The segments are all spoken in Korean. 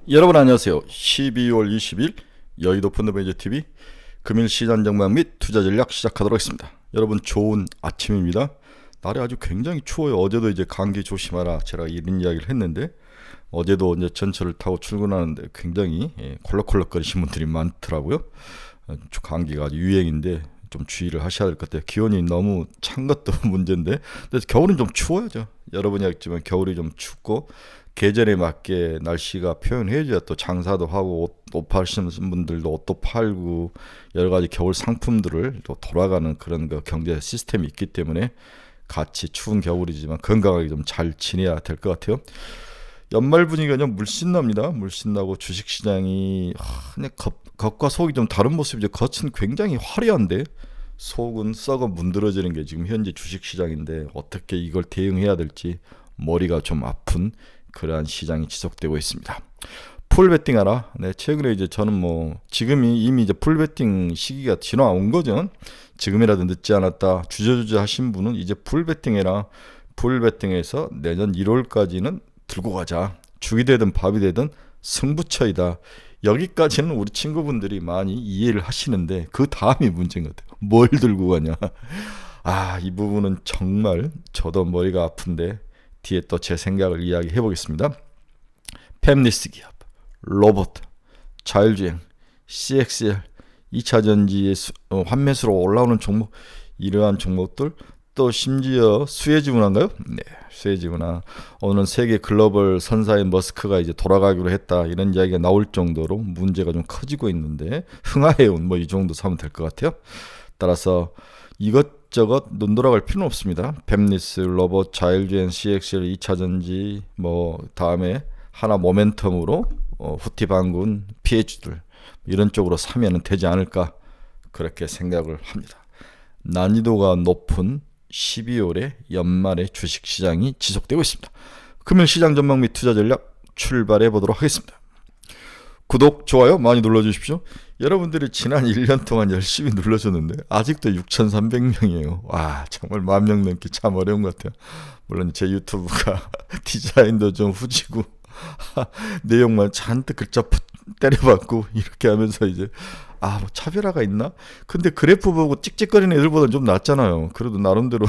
여러분 안녕하세요. 12월 20일 여의도 펀드매니저TV 금일 시장 전망 및 투자 전략 시작하도록 하겠습니다. 여러분 좋은 아침입니다. 날이 아주 굉장히 추워요. 어제도 이제 감기 조심하라 제가 이런 이야기를 했는데 어제도 이제 전철을 타고 출근하는데 굉장히 콜록콜록거리신 분들이 많더라고요. 감기가 아주 유행인데 좀 주의를 하셔야 될 것 같아요. 기온이 너무 찬 것도 문제인데 근데 겨울은 좀 추워야죠. 여러분이 알겠지만 겨울이 좀 춥고 계절에 맞게 날씨가 표현해줘야 또 장사도 하고 옷 파시는 분들도 옷도 팔고 여러 가지 겨울 상품들을 또 돌아가는 그런 그 경제 시스템이 있기 때문에 같이 추운 겨울이지만 건강하게 좀 잘 지내야 될 것 같아요. 연말 분위기가 좀 물씬 납니다. 물씬 나고 주식시장이 그냥 겉과 속이 좀 다른 모습이죠. 겉은 굉장히 화려한데 속은 썩어 문드러지는 게 지금 현재 주식시장인데 어떻게 이걸 대응해야 될지 머리가 좀 아픈 그러한 시장이 지속되고 있습니다. 풀베팅 하라. 네, 최근에 이제 저는 뭐 지금이 이미 이제 풀베팅 시기가 지나온 거죠. 지금이라도 늦지 않았다. 주저주저 하신 분은 이제 풀베팅 해라. 풀베팅에서 내년 1월까지는 들고 가자. 죽이 되든 밥이 되든 승부처이다. 여기까지는 우리 친구분들이 많이 이해를 하시는데 그 다음이 문제인 것 같아요. 뭘 들고 가냐. 이 부분은 정말 저도 머리가 아픈데 뒤에 또 제 생각을 이야기해 보겠습니다. 팹리스 기업, 로봇, 자율주행, CXL, 2차전지의 환매수로 올라오는 종목, 이러한 종목들, 또 심지어 수혜지문화인가요? 네, 수혜지문화. 오늘은 세계 글로벌 선사인 머스크가 이제 돌아가기로 했다, 이런 이야기가 나올 정도로 문제가 좀 커지고 있는데 흥하해운 뭐 이 정도 사면 될 것 같아요. 따라서 이것저것 눈 돌아갈 필요는 없습니다. 팹리스, 로봇, 자율주행, CXL, 2차전지, 뭐 다음에 하나 모멘텀으로 후티방군, PH들 이런 쪽으로 사면 되지 않을까 그렇게 생각을 합니다. 난이도가 높은 12월의 연말의 주식시장이 지속되고 있습니다. 금일 시장 전망 및 투자 전략 출발해 보도록 하겠습니다. 구독, 좋아요 많이 눌러주십시오. 여러분들이 지난 1년 동안 열심히 눌러줬는데 아직도 6,300명이에요. 와, 정말 10,000명 넘기 참 어려운 것 같아요. 물론 제 유튜브가 디자인도 좀 후지고 내용만 잔뜩 글자 때려박고 이렇게 하면서 이제 뭐 차별화가 있나? 근데 그래프 보고 찍찍거리는 애들보다는 좀 낫잖아요. 그래도 나름대로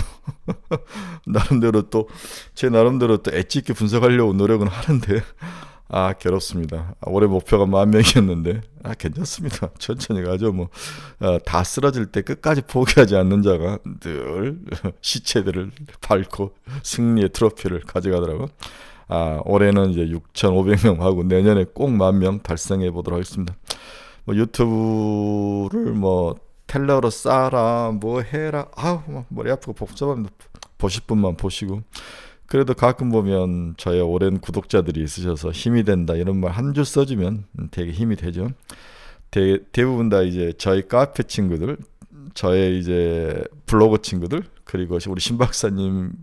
또 제 나름대로 또 엣지 있게 분석하려고 노력은 하는데 괴롭습니다. 올해 목표가 10,000명이었는데 괜찮습니다. 천천히 가죠. 다 쓰러질 때 끝까지 포기하지 않는 자가 늘 시체들을 밟고 승리의 트로피를 가져가더라고요. 올해는 이제 6,500명 하고 내년에 꼭 10,000명 달성해 보도록 하겠습니다. 유튜브를 텔러로 싸라 해라 머리 아프고 복잡합니다. 보실 분만 보시고, 그래도 가끔 보면 저의 오랜 구독자들이 있으셔서 힘이 된다 이런 말 한 줄 써주면 되게 힘이 되죠. 대부분 다 이제 저희 카페 친구들, 저의 이제 블로그 친구들, 그리고 우리 신 박사님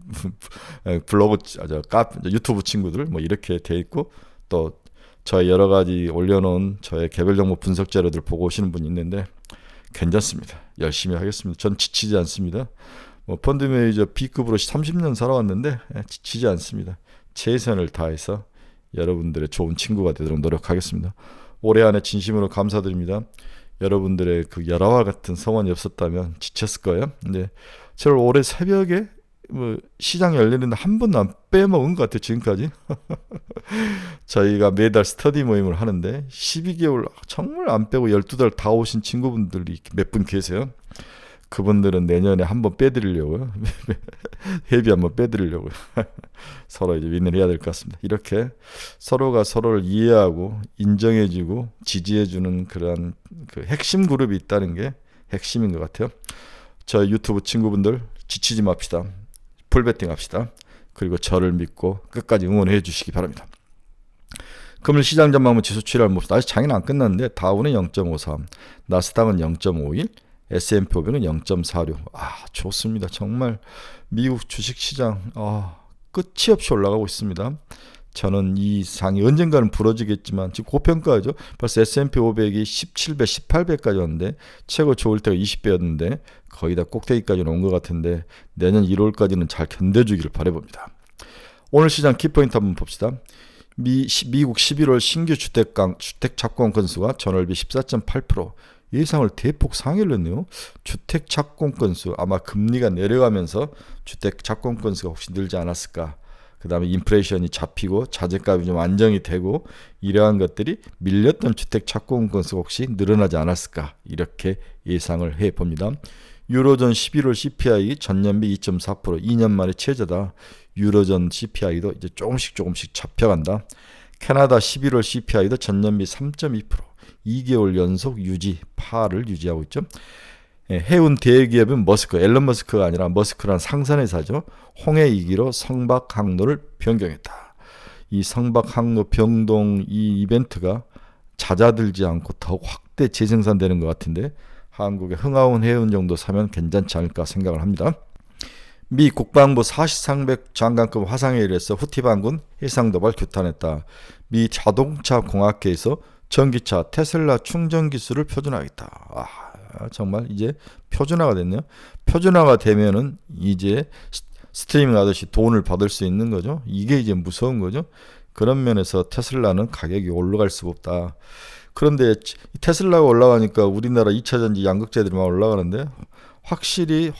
블로그 유튜브 친구들 이렇게 돼 있고, 또 저의 여러 가지 올려놓은 저의 개별 정보 분석 자료들 보고 오시는 분이 있는데 괜찮습니다. 열심히 하겠습니다. 전 지치지 않습니다. 펀드 매니저 B급으로 30년 살아왔는데 지치지 않습니다. 최선을 다해서 여러분들의 좋은 친구가 되도록 노력하겠습니다. 올해 안에 진심으로 감사드립니다. 여러분들의 그 열화와 같은 성원이 없었다면 지쳤을 거예요. 근데 저를 올해 새벽에 시장이 열리는데 한 번도 안 빼먹은 것 같아요. 지금까지. 저희가 매달 스터디 모임을 하는데 12개월 정말 안 빼고 12달 다 오신 친구분들이 몇 분 계세요. 그분들은 내년에 한번 빼드리려고요. 회비 한번 빼드리려고요. 서로 이제 윈을 해야 될 것 같습니다. 이렇게 서로가 서로를 이해하고 인정해주고 지지해주는 그런 그 핵심 그룹이 있다는 게 핵심인 것 같아요. 저희 유튜브 친구분들 지치지 맙시다. 풀베팅 합시다. 그리고 저를 믿고 끝까지 응원해 주시기 바랍니다. 금일 시장 전망은 지수 출혈 모습. 아직 장이 안 끝났는데 다우는 0.53, 나스닥은 0.51, S&P 500은 0.46. 좋습니다. 정말 미국 주식시장 끝이 없이 올라가고 있습니다. 저는 이 상이 언젠가는 부러지겠지만 지금 고평가죠. 벌써 S&P 500이 17배, 18배까지 왔는데 최고 좋을 때가 20배였는데 거의 다 꼭대기까지 온 것 같은데 내년 1월까지는 잘 견뎌주기를 바라봅니다. 오늘 시장 키포인트 한번 봅시다. 미국 11월 신규 주택 착공 건수가 전월비 14.8% 예상을 대폭 상회를 했네요. 주택 착공 건수 아마 금리가 내려가면서 주택 착공 건수가 혹시 늘지 않았을까. 그 다음에 인플레이션이 잡히고 자재값이 좀 안정이 되고 이러한 것들이 밀렸던 주택 착공 건수가 혹시 늘어나지 않았을까 이렇게 예상을 해봅니다. 유로존 11월 CPI 전년비 2.4% 2년 만에 최저다. 유로존 CPI도 이제 조금씩 잡혀간다. 캐나다 11월 CPI도 전년비 3.2% 2개월 연속 파를 유지하고 있죠. 해운 대기업은 앨런 머스크가 아니라 머스크란 상선회사죠. 홍해 2기로 성박 항로를 변경했다. 이 성박 항로 변동 이 이벤트가 잦아들지 않고 더욱 확대 재생산되는 것 같은데 한국의 흥하온 해운 정도 사면 괜찮지 않을까 생각을 합니다. 미 국방부 40상백 장관급 화상회의에서 후티 반군 해상도발 규탄했다. 미 자동차 공학회에서 전기차 테슬라 충전 기술을 표준화하겠다. 정말 이제 표준화가 됐네요. 표준화가 되면은 이제 스트리밍 하듯이 돈을 받을 수 있는 거죠. 이게 이제 무서운 거죠. 그런 면에서 테슬라는 가격이 올라갈 수가 없다. 그런데 테슬라가 올라가니까 우리나라 2차전지 양극재들이 막 올라가는데 확실히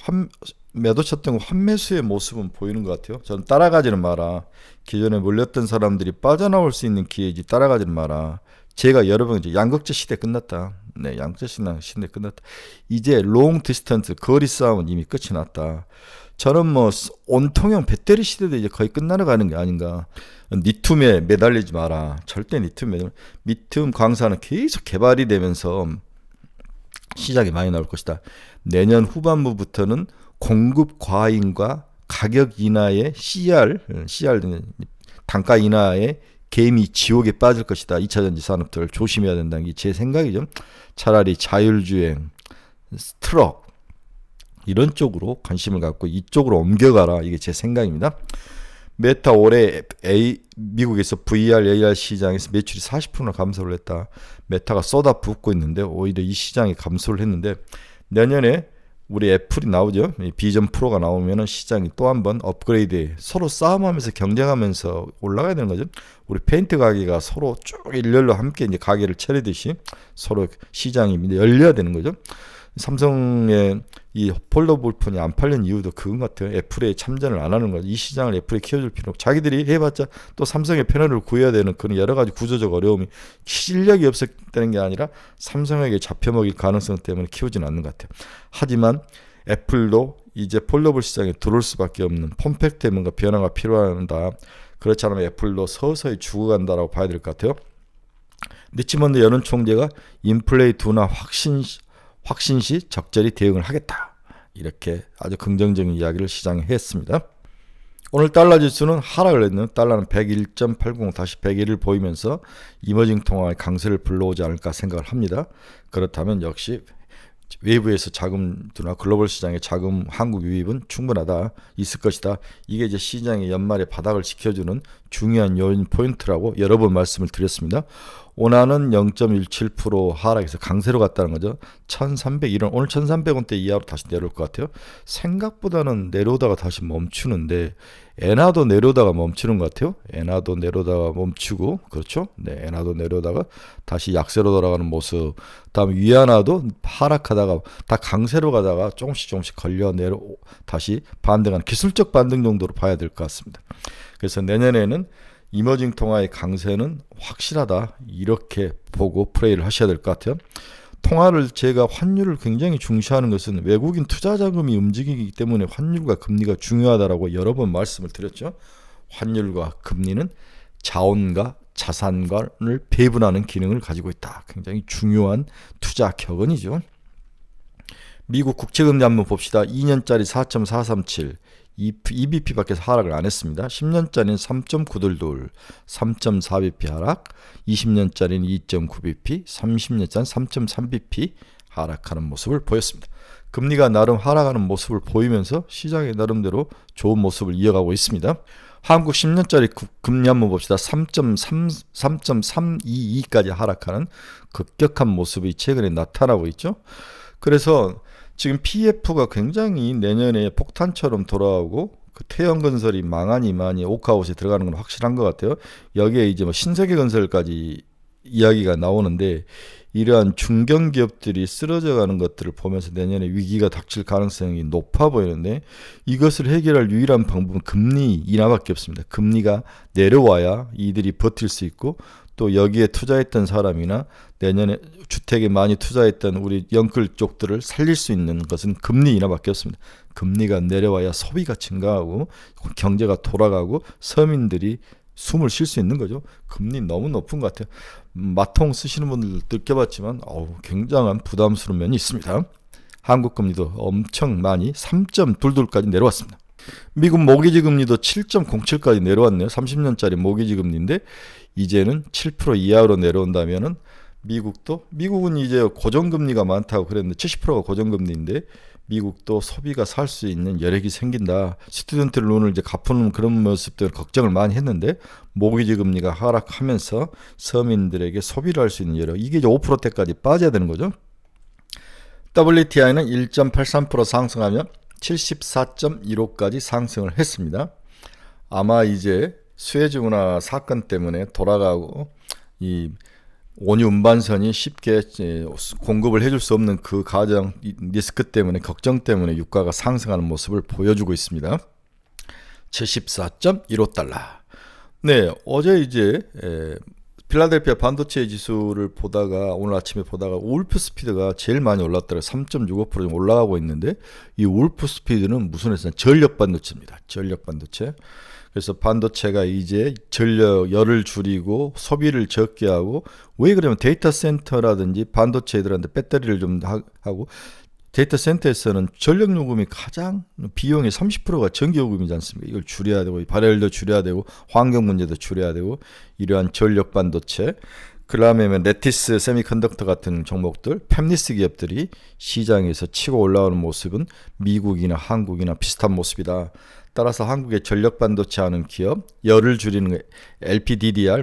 매도 쳤던 환매수의 모습은 보이는 것 같아요. 저는 따라가지는 마라. 기존에 몰렸던 사람들이 빠져나올 수 있는 기회지 따라가지는 마라. 제가 여러 번 이제 양극재 시대 끝났다. 네, 양극재 시대 끝났다. 이제 롱 디스턴스 거리 싸움은 이미 끝이 났다. 저는 뭐 온통형 배터리 시대도 이제 거의 끝나러 가는 게 아닌가. 리튬에 매달리지 마라. 절대 리튬 광산은 계속 개발이 되면서 시장이 많이 나올 것이다. 내년 후반부부터는 공급 과잉과 가격 인하의 CR 단가 인하의 개미 지옥에 빠질 것이다. 2차전지 산업들 조심해야 된다는 게 제 생각이죠. 차라리 자율주행, 트럭 이런 쪽으로 관심을 갖고 이쪽으로 옮겨가라. 이게 제 생각입니다. 메타 올해 미국에서 VR, AR 시장에서 매출이 40%나 감소를 했다. 메타가 쏟아붓고 있는데 오히려 이 시장이 감소를 했는데 내년에 우리 애플이 나오죠. 비전 프로가 나오면은 시장이 또 한 번 업그레이드 서로 싸움하면서 경쟁하면서 올라가야 되는 거죠. 우리 페인트 가게가 서로 쭉 일렬로 함께 이제 가게를 차리듯이 서로 시장이 열려야 되는 거죠. 삼성의 이 폴더블 폰이 안 팔린 이유도 그건 같아요. 애플에 참전을 안 하는 거죠. 이 시장을 애플에 키워줄 필요 없고 자기들이 해봤자 또 삼성의 패널을 구해야 되는 그런 여러 가지 구조적 어려움이 실력이 없었다는 게 아니라 삼성에게 잡혀먹일 가능성 때문에 키우지는 않는 것 같아요. 하지만 애플도 이제 폴더블 시장에 들어올 수밖에 없는 폼팩트에 뭔가 변화가 필요하다. 그렇지 않으면 애플도 서서히 죽어간다라고 봐야 될 것 같아요. 리치먼드 연은 총재가 인플레이 둔화 확신 시 적절히 대응을 하겠다. 이렇게 아주 긍정적인 이야기를 시장에 했습니다. 오늘 달러 지수는 하락을 했네요. 달러는 101.80 다시 101을 보이면서 이머징 통화의 강세를 불러오지 않을까 생각을 합니다. 그렇다면 역시 외부에서 자금이나 글로벌 시장의 자금 한국 유입은 충분하다 있을 것이다. 이게 이제 시장의 연말에 바닥을 지켜주는 중요한 요인 포인트라고 여러 번 말씀을 드렸습니다. 원화는 0.17% 하락해서 강세로 갔다는 거죠. 1300 오늘 1300원대 이하로 다시 내려올 것 같아요. 생각보다는 내려오다가 다시 멈추는데 엔화도 내려오다가 멈추는 것 같아요. 엔화도 내려오다가 멈추고 그렇죠. 네, 엔화도 내려오다가 다시 약세로 돌아가는 모습. 다음에 위안화도 하락하다가 다 강세로 가다가 조금씩 걸려 다시 반등하는 기술적 반등 정도로 봐야 될 것 같습니다. 그래서 내년에는 이머징 통화의 강세는 확실하다 이렇게 보고 플레이를 하셔야 될 것 같아요. 통화를 제가 환율을 굉장히 중시하는 것은 외국인 투자 자금이 움직이기 때문에 환율과 금리가 중요하다라고 여러 번 말씀을 드렸죠. 환율과 금리는 자원과 자산관을 배분하는 기능을 가지고 있다. 굉장히 중요한 투자 격언이죠. 미국 국채금리 한번 봅시다. 2년짜리 4.437 EBP밖에 하락을 안 했습니다. 10년짜리는 3.922, 3.4bp 하락, 20년짜리는 2.9bp, 30년짜리는 3.3bp 하락하는 모습을 보였습니다. 금리가 나름 하락하는 모습을 보이면서 시장이 나름대로 좋은 모습을 이어가고 있습니다. 한국 10년짜리 금리 한번 봅시다. 3.322까지 하락하는 급격한 모습이 최근에 나타나고 있죠. 그래서 지금 PF가 굉장히 내년에 폭탄처럼 돌아오고 그 태형건설이 망하니 많이 오크아웃에 들어가는 건 확실한 것 같아요. 여기에 이제 뭐 신세계건설까지 이야기가 나오는데 이러한 중견기업들이 쓰러져가는 것들을 보면서 내년에 위기가 닥칠 가능성이 높아 보이는데 이것을 해결할 유일한 방법은 금리 인하밖에 없습니다. 금리가 내려와야 이들이 버틸 수 있고 또 여기에 투자했던 사람이나 내년에 주택에 많이 투자했던 우리 영끌 쪽들을 살릴 수 있는 것은 금리 인하밖에 없습니다. 금리가 내려와야 소비가 증가하고 경제가 돌아가고 서민들이 숨을 쉴 수 있는 거죠. 금리 너무 높은 것 같아요. 마통 쓰시는 분들 느껴봤지만 굉장한 부담스러운 면이 있습니다. 한국 금리도 엄청 많이 3.22까지 내려왔습니다. 미국 모기지 금리도 7.07까지 내려왔네요. 30년짜리 모기지 금리인데 이제는 7% 이하로 내려온다면은 미국은 이제 고정금리가 많다고 그랬는데 70%가 고정금리인데 미국도 소비가 살 수 있는 여력이 생긴다. 스튜던트 론을 이제 갚는 그런 모습들 걱정을 많이 했는데 모기지 금리가 하락하면서 서민들에게 소비를 할 수 있는 여력 이게 이제 5%대까지 빠져야 되는 거죠. WTI는 1.83% 상승하며 74.15까지 상승을 했습니다. 아마 이제 수에즈 운하 사건 때문에 돌아가고 이 원유 운반선이 쉽게 공급을 해줄 수 없는 그 가정 리스크 때문에 걱정 때문에 유가가 상승하는 모습을 보여주고 있습니다. 74.15달러. 네, 어제 이제 필라델피아 반도체 지수를 보다가 오늘 아침에 보다가 울프 스피드가 제일 많이 올랐더라고요. 3.65% 올라가고 있는데 이 울프 스피드는 무슨 회사냐? 전력 반도체입니다. 전력 반도체. 그래서 반도체가 이제 열을 줄이고 소비를 적게 하고 왜 그러면 데이터 센터라든지 반도체들한테 배터리를 좀 하고 데이터 센터에서는 전력 요금이 가장 비용의 30%가 전기 요금이지 않습니까? 이걸 줄여야 되고 발열도 줄여야 되고 환경 문제도 줄여야 되고 이러한 전력 반도체 그다음에 레티스 세미컨덕터 같은 종목들 팹리스 기업들이 시장에서 치고 올라오는 모습은 미국이나 한국이나 비슷한 모습이다. 따라서 한국의 전력 반도체 하는 기업, 열을 줄이는 LPDDR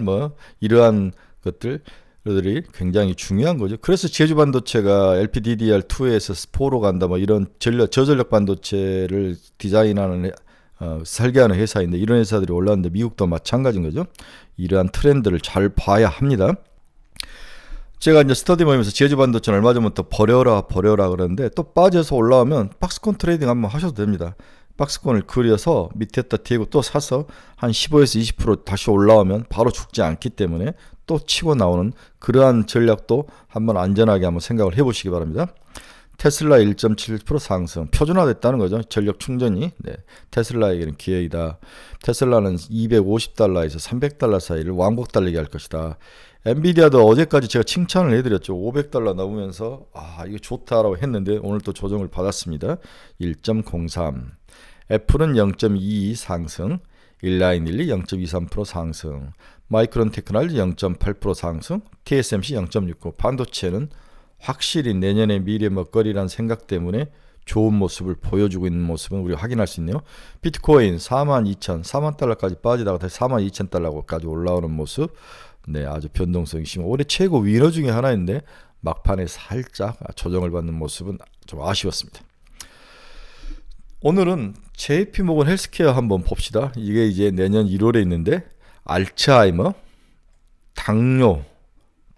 이러한 것들이 굉장히 중요한 거죠. 그래서 제주 반도체가 LPDDR2에서 4로 간다 이런 저전력 반도체를 디자인하는 설계하는 회사인데 이런 회사들이 올라왔는데 미국도 마찬가지인 거죠. 이러한 트렌드를 잘 봐야 합니다. 제가 이제 스터디 모임에서 제주 반도체는 얼마 전부터 버려라 그러는데 또 빠져서 올라오면 박스권 트레이딩 한번 하셔도 됩니다. 박스권을 그려서 밑에다 대고 또 사서 한 15에서 20% 다시 올라오면 바로 죽지 않기 때문에 또 치고 나오는 그러한 전략도 한번 안전하게 한번 생각을 해보시기 바랍니다. 테슬라 1.7% 상승 표준화됐다는 거죠. 전력 충전이 테슬라에게는 기회이다. 테슬라는 250달러에서 300달러 사이를 왕복 달리게 할 것이다. 엔비디아도 어제까지 제가 칭찬을 해드렸죠. 500달러 넘으면서 이거 좋다라고 했는데 오늘 또 조정을 받았습니다. 1.03 애플은 0.22 상승, 일라인일리 0.23% 상승, 마이크론 테크놀로지 0.8% 상승, TSMC 0.69 반도체는 확실히 내년의 미래 먹거리란 생각 때문에 좋은 모습을 보여주고 있는 모습은 우리가 확인할 수 있네요. 비트코인 42,000달러까지 빠지다가 다시 42,000달러까지 올라오는 모습 아주 변동성이 심한 올해 최고 위너 중에 하나인데 막판에 살짝 조정을 받는 모습은 좀 아쉬웠습니다. 오늘은 JP모건 헬스케어 한번 봅시다. 이게 이제 내년 1월에 있는데 알츠하이머, 당뇨,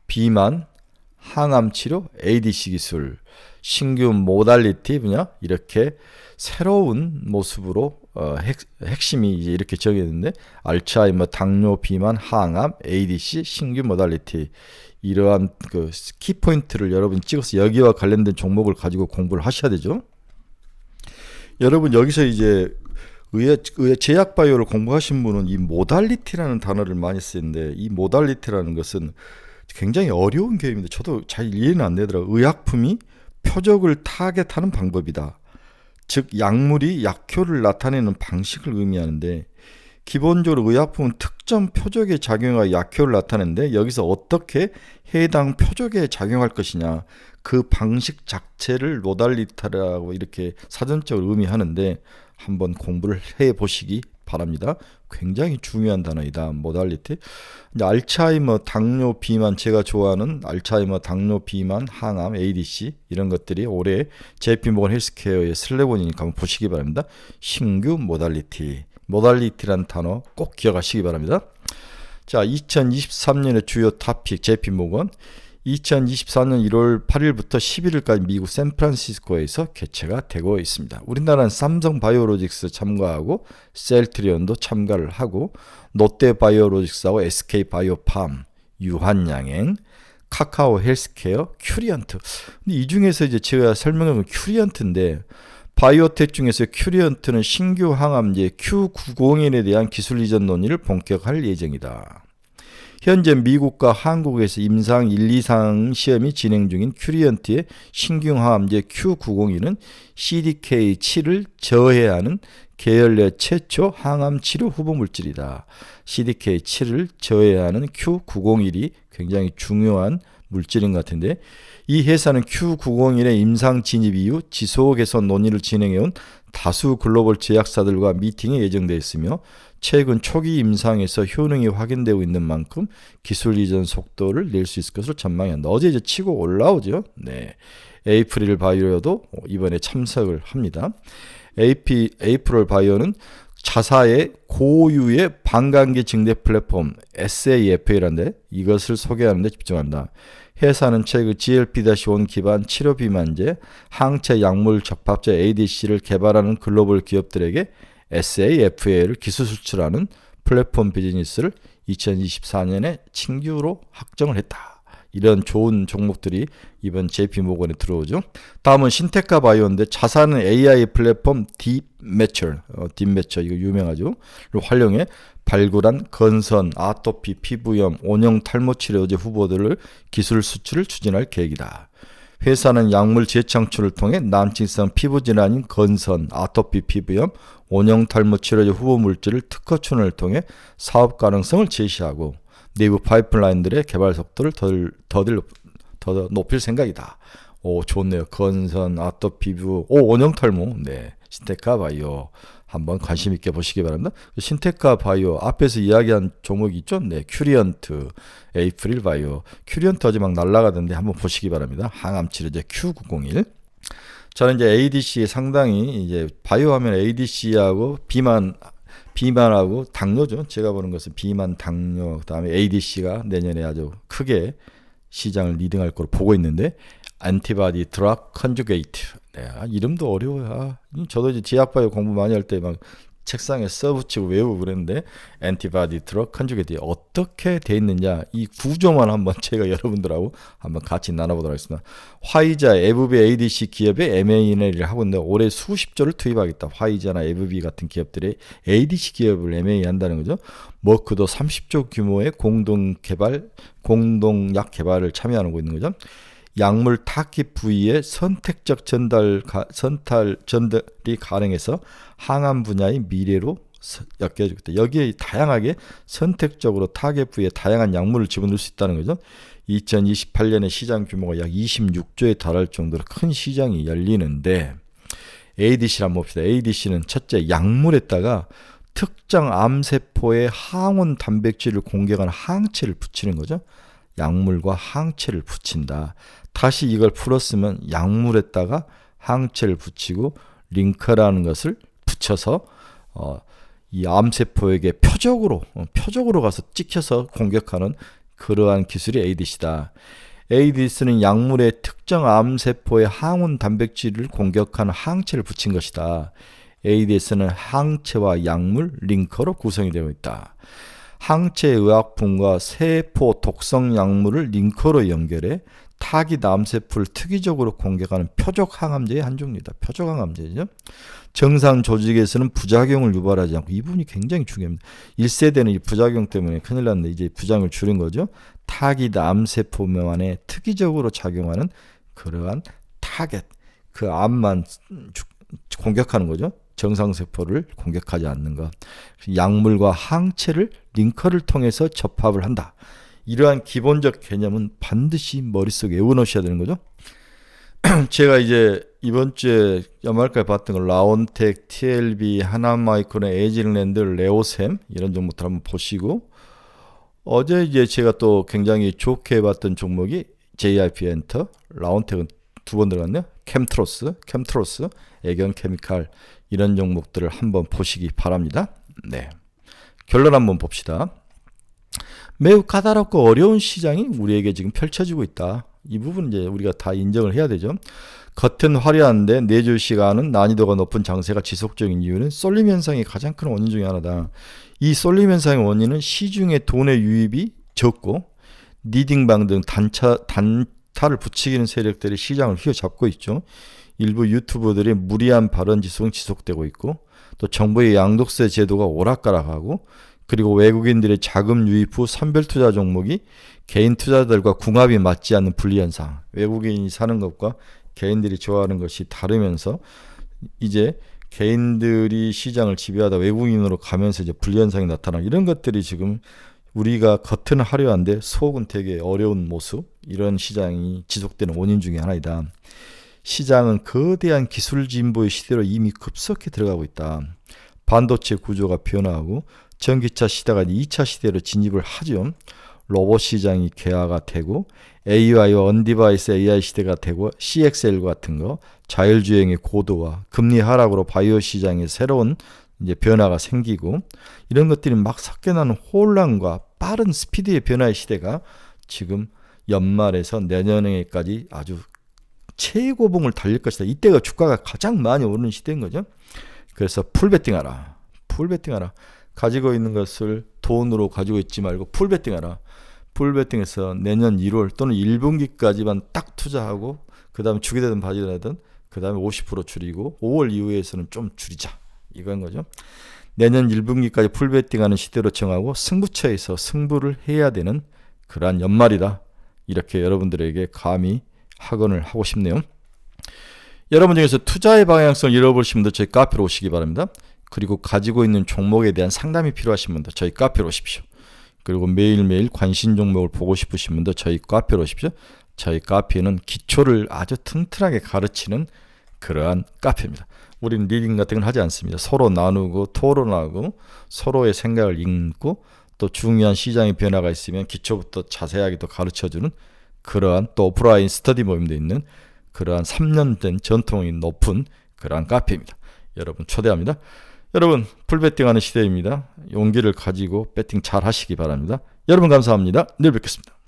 비만, 항암 치료, ADC 기술, 신규 모달리티 분야 이렇게 새로운 모습으로 핵심이 이제 이렇게 정해졌는데 알츠하이머, 당뇨, 비만, 항암, ADC, 신규 모달리티 이러한 그 키포인트를 여러분 찍어서 여기와 관련된 종목을 가지고 공부를 하셔야 되죠. 여러분 여기서 이제 의학 제약바이오를 공부하신 분은 이 모달리티라는 단어를 많이 쓰는데 이 모달리티라는 것은 굉장히 어려운 개념인데 저도 잘 이해는 안 되더라고요. 의약품이 표적을 타겟하는 방법이다. 즉 약물이 약효를 나타내는 방식을 의미하는데 기본적으로 의약품은 특정 표적에 작용하여 약효를 나타내는데 여기서 어떻게 해당 표적에 작용할 것이냐 그 방식 자체를 모달리티라고 이렇게 사전적으로 의미하는데 한번 공부를 해보시기 바랍니다. 굉장히 중요한 단어이다. 모달리티. 이제 알츠하이머, 당뇨, 비만, 제가 좋아하는 알츠하이머, 당뇨, 비만, 항암, ADC 이런 것들이 올해 JP모건 헬스케어의 슬래곤이니까 한번 보시기 바랍니다. 신규 모달리티. 모달리티란 단어 꼭 기억하시기 바랍니다. 자, 2023년의 주요 토픽 JP모건 2024년 1월 8일부터 11일까지 미국 샌프란시스코에서 개최가 되고 있습니다. 우리나라는 삼성바이오로직스 참가하고 셀트리온도 참가를 하고 롯데바이오로직스하고 SK바이오팜, 유한양행, 카카오 헬스케어, 큐리언트. 근데 이 중에서 이제 제가 설명한 건 큐리언트인데 바이오텍 중에서 큐리언트는 신규 항암제 Q901에 대한 기술 이전 논의를 본격화할 예정이다. 현재 미국과 한국에서 임상 1, 2상 시험이 진행 중인 큐리언트의 신규 항암제 Q901은 CDK7을 저해하는 계열 내 최초 항암 치료 후보 물질이다. CDK7을 저해하는 Q901이 굉장히 중요한 물질인 것 같은데 이 회사는 Q901의 임상 진입 이후 지속 개선 논의를 진행해온 다수 글로벌 제약사들과 미팅이 예정되어 있으며 최근 초기 임상에서 효능이 확인되고 있는 만큼 기술 이전 속도를 낼 수 있을 것으로 전망한다. 어제 이제 치고 올라오죠. 네, 에이프릴 바이오도 이번에 참석을 합니다. 에이프릴 바이오는 자사의 고유의 반감기 증대 플랫폼 SAFA라는데 이것을 소개하는 데 집중한다. 회사는 최근 GLP-1 기반 치료 비만제, 항체 약물 적합제 ADC를 개발하는 글로벌 기업들에게 SAFA를 기술 수출하는 플랫폼 비즈니스를 2024년에 신규로 확정을 했다. 이런 좋은 종목들이 이번 JP모건에 들어오죠. 다음은 신테카 바이오인데 자사는 AI 플랫폼 딥매처 이거 유명하죠. 를 활용해 발굴한 건선, 아토피, 피부염, 온형 탈모 치료제 후보들을 기술 수출을 추진할 계획이다. 회사는 약물 재창출을 통해 난치성 피부 질환인 건선, 아토피, 피부염, 온형 탈모 치료제 후보 물질을 특허춘을 통해 사업 가능성을 제시하고 내부 파이프라인들의 개발 속도를 더 높일 생각이다. 오, 좋네요. 건선, 아토피, 피부, 온형 탈모. 네, 신테카 바이오 한번 관심 있게 보시기 바랍니다. 신테카 바이오 앞에서 이야기한 종목이 있죠. 네, 큐리언트, 에이프릴 바이오. 큐리언트 어제 막 날아가던데 한번 보시기 바랍니다. 항암 치료제 Q901. 저는 이제 ADC에 상당히 이제 바이오 하면 ADC하고 비만하고 당뇨죠. 제가 보는 것은 비만, 당뇨, 그다음에 ADC가 내년에 아주 크게 시장을 리딩할 거로 보고 있는데 안티바디 드럭 컨주게이트. 네, 이름도 어려워요. 저도 이제 제약바이오 공부 많이 할 때 막 책상에 써붙이고 외우고 그랬는데 안티바디 드럭 컨주게이트 어떻게 돼 있느냐 이 구조만 한번 제가 여러분들하고 한번 같이 나눠보도록 하겠습니다. 화이자, 에브비, ADC 기업의 M&A를 하고 있는데 올해 수십조를 투입하겠다. 화이자나 에브비 같은 기업들의 ADC 기업을 M&A 한다는 거죠. 머크도 30조 규모의 공동약 개발을 참여하고 있는 거죠. 약물 타깃 부위의 선택적 전달이 가능해서 항암 분야의 미래로 엮여주겠다. 여기에 다양하게 선택적으로 타겟 부위에 다양한 약물을 집어넣을 수 있다는 거죠. 2028년에 시장 규모가 약 26조에 달할 정도로 큰 시장이 열리는데 ADC를 한번 봅시다. ADC는 첫째 약물에다가 특정 암세포의 항원 단백질을 공격하는 항체를 붙이는 거죠. 약물과 항체를 붙인다. 다시 이걸 풀었으면 약물에다가 항체를 붙이고 링커라는 것을 붙여서 이 암세포에게 표적으로 가서 찍혀서 공격하는 그러한 기술이 ADC다. ADC는 약물의 특정 암세포의 항원 단백질을 공격하는 항체를 붙인 것이다. ADC는 항체와 약물, 링커로 구성이 되어 있다. 항체 의약품과 세포 독성 약물을 링커로 연결해 타깃 암세포를 특이적으로 공격하는 표적 항암제의 한 종류이다. 표적 항암제죠. 정상 조직에서는 부작용을 유발하지 않고 이 부분이 굉장히 중요합니다. 1세대는 이 부작용 때문에 큰일 났는데 이제 부작용을 줄인 거죠. 타깃 암세포만에 특이적으로 작용하는 그러한 타겟, 그 암만 공격하는 거죠. 정상세포를 공격하지 않는 것. 약물과 항체를 링커를 통해서 접합을 한다. 이러한 기본적 개념은 반드시 머릿속에 외워놓으셔야 되는 거죠. 제가 이제 이번 주에 연말까지 봤던 거 라온텍, TLB, 하나마이크론, 에이징랜드, 레오셈 이런 종목들 한번 보시고, 어제 이제 제가 또 굉장히 좋게 봤던 종목이 JIP 엔터, 라온텍은 두 번 들어갔네요. 캠트로스, 애견 케미칼 이런 종목들을 한번 보시기 바랍니다. 네. 결론 한번 봅시다. 매우 까다롭고 어려운 시장이 우리에게 지금 펼쳐지고 있다. 이 부분 이제 우리가 다 인정을 해야 되죠. 겉은 화려한데 내줄 시간은 난이도가 높은 장세가 지속적인 이유는 쏠림 현상이 가장 큰 원인 중에 하나다. 이 쏠림 현상의 원인은 시중에 돈의 유입이 적고 니딩방 등 단타를 부추기는 세력들이 시장을 휘어잡고 있죠. 일부 유튜버들의 무리한 발언 지속은 지속되고 있고, 또 정부의 양도세 제도가 오락가락하고, 그리고 외국인들의 자금 유입 후 선별투자 종목이 개인 투자자들과 궁합이 맞지 않는 불리현상, 외국인이 사는 것과 개인들이 좋아하는 것이 다르면서 이제 개인들이 시장을 지배하다 외국인으로 가면서 이제 불리현상이 나타나, 이런 것들이 지금 우리가 겉은 화려한데 속은 되게 어려운 모습, 이런 시장이 지속되는 원인 중에 하나이다. 시장은 거대한 기술 진보의 시대로 이미 급속히 들어가고 있다. 반도체 구조가 변화하고 전기차 시대가 2차 시대로 진입을 하죠. 로봇 시장이 개화가 되고 AI와 언디바이스 AI 시대가 되고 CXL 같은 거, 자율주행의 고도화, 금리 하락으로 바이오 시장에 새로운 이제 변화가 생기고, 이런 것들이 막 섞여나는 혼란과 빠른 스피드의 변화의 시대가 지금 연말에서 내년에까지 아주 최고봉을 달릴 것이다. 이때가 주가가 가장 많이 오르는 시대인 거죠. 그래서 풀베팅하라. 가지고 있는 것을 돈으로 가지고 있지 말고 풀베팅하라. 풀베팅해서 내년 1월 또는 1분기까지만 딱 투자하고, 그 다음에 주게 되든 바지되든 그 다음에 50% 줄이고 5월 이후에서는 좀 줄이자, 이건 거죠. 내년 1분기까지 풀베팅하는 시대로 정하고 승부처에서 승부를 해야 되는 그러한 연말이다. 이렇게 여러분들에게 감히 학언을 하고 싶네요. 여러분 중에서 투자의 방향성을 잃어버리신 분들 저희 카페로 오시기 바랍니다. 그리고 가지고 있는 종목에 대한 상담이 필요하신 분들 저희 카페로 오십시오. 그리고 매일매일 관심 종목을 보고 싶으신 분들 저희 카페로 오십시오. 저희 카페는 기초를 아주 튼튼하게 가르치는 그러한 카페입니다. 우리는 리딩 같은 건 하지 않습니다. 서로 나누고 토론하고 서로의 생각을 읽고, 또 중요한 시장의 변화가 있으면 기초부터 자세하게 또 가르쳐주는 그러한, 또 오프라인 스터디 모임도 있는 그러한 3년 된 전통이 높은 그러한 카페입니다. 여러분 초대합니다. 여러분 풀베팅하는 시대입니다. 용기를 가지고 배팅 잘 하시기 바랍니다. 여러분 감사합니다. 내일 뵙겠습니다.